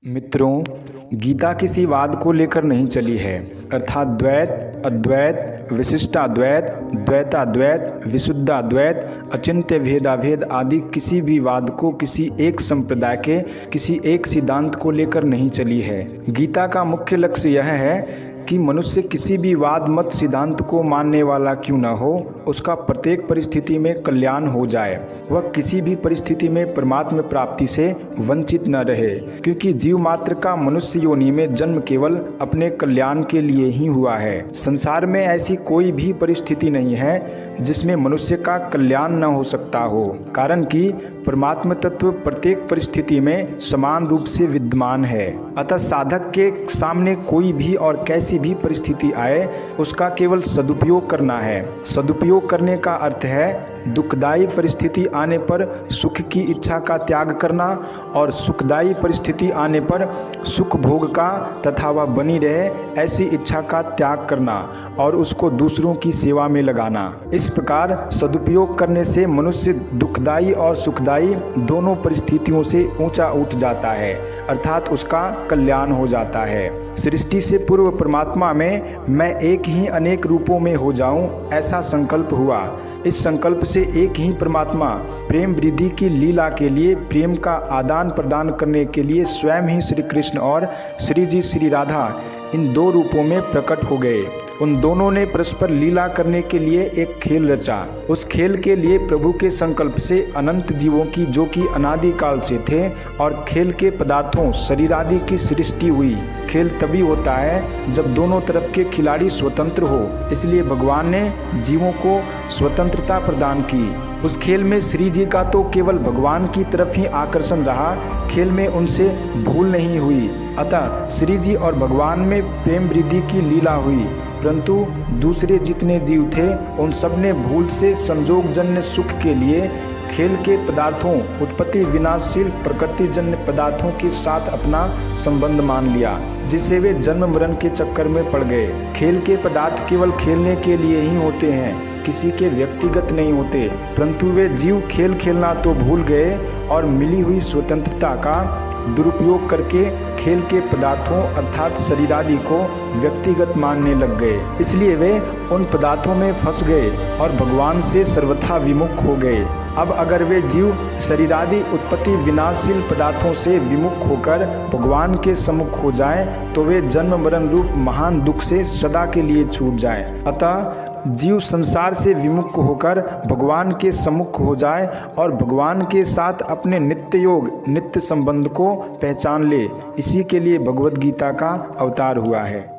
मित्रों, गीता किसी वाद को लेकर नहीं चली है, अर्थात द्वैत, अद्वैत, विशिष्टाद्वैत, द्वैताद्वैत, विशुद्धाद्वैत, अचिंत्य भेदाभेद आदि किसी भी वाद को किसी एक संप्रदाय के किसी एक सिद्धांत को लेकर नहीं चली है। गीता का मुख्य लक्ष्य यह है कि मनुष्य किसी भी वाद मत सिद्धांत को मानने वाला क्यों न हो, उसका प्रत्येक परिस्थिति में कल्याण हो जाए, वह किसी भी परिस्थिति में परमात्मा प्राप्ति से वंचित न रहे, क्योंकि जीव मात्र का मनुष्य योनि में जन्म केवल अपने कल्याण के लिए ही हुआ है। संसार में ऐसी कोई भी परिस्थिति नहीं है जिसमें मनुष्य का कल्याण न हो सकता हो, कारण कि परमात्मा तत्व प्रत्येक परिस्थिति में समान रूप से विद्यमान है। अतः साधक के सामने कोई भी और कैसी भी परिस्थिति आए, उसका केवल सदुपयोग करना है। सदुपयोग करने का अर्थ है दुखदायी परिस्थिति आने पर सुख की इच्छा का त्याग करना और सुखदायी परिस्थिति आने पर सुख भोग का तथा वह बनी रहे ऐसी इच्छा का त्याग करना और उसको दूसरों की सेवा में लगाना। इस प्रकार सदुपयोग करने से मनुष्य दुखदायी और सुखदायी दोनों परिस्थितियों से ऊंचा उठ जाता है, अर्थात उसका कल्याण हो जाता है। सृष्टि से पूर्व परमात्मा में मैं एक ही अनेक रूपों में हो जाऊं, ऐसा संकल्प हुआ। इस संकल्प से एक ही परमात्मा प्रेम वृद्धि की लीला के लिए प्रेम का आदान प्रदान करने के लिए स्वयं ही श्री कृष्ण और श्री जी श्री राधा इन दो रूपों में प्रकट हो गए। उन दोनों ने परस्पर लीला करने के लिए एक खेल रचा। उस खेल के लिए प्रभु के संकल्प से अनंत जीवों की, जो कि अनादि काल से थे, और खेल के पदार्थों शरीर आदि की सृष्टि हुई। खेल तभी होता है जब दोनों तरफ के खिलाड़ी स्वतंत्र हो, इसलिए भगवान ने जीवों को स्वतंत्रता प्रदान की। उस खेल में श्री जी का तो केवल भगवान की तरफ ही आकर्षण रहा, खेल में उनसे भूल नहीं हुई। अतः श्री जी और भगवान में प्रेम वृद्धि की लीला हुई, परंतु दूसरे जितने जीव थे उन सब ने भूल से संयोगजन्य सुख के लिए खेल के पदार्थों, उत्पत्ति विनाशशील प्रकृतिजन्य पदार्थों के साथ अपना संबंध मान लिया, जिससे वे जन्म मरण के चक्कर में पड़ गए। खेल के पदार्थ केवल खेलने के लिए ही होते हैं, किसी के व्यक्तिगत नहीं होते, परंतु वे जीव खेल खेलना तो भूल गए और मिली हुई स्वतंत्रता का दुरुपयोग करके खेल के पदार्थों अर्थात शरीर आदि को व्यक्तिगत मानने लग गए। इसलिए वे उन पदार्थों में फंस गए और भगवान से सर्वथा विमुख हो गए। अब अगर वे जीव शरीर आदि उत्पत्ति विनाशशील पदार्थों से विमुख होकर भगवान के सम्मुख हो जाएं, तो वे जन्म मरण रूप महान दुख से सदा के लिए छूट जाएं। अतः जीव संसार से विमुख होकर भगवान के सम्मुख हो जाए और भगवान के साथ अपने नित्य योग, नित्य संबंध को पहचान ले। इसी के लिए भगवद गीता का अवतार हुआ है।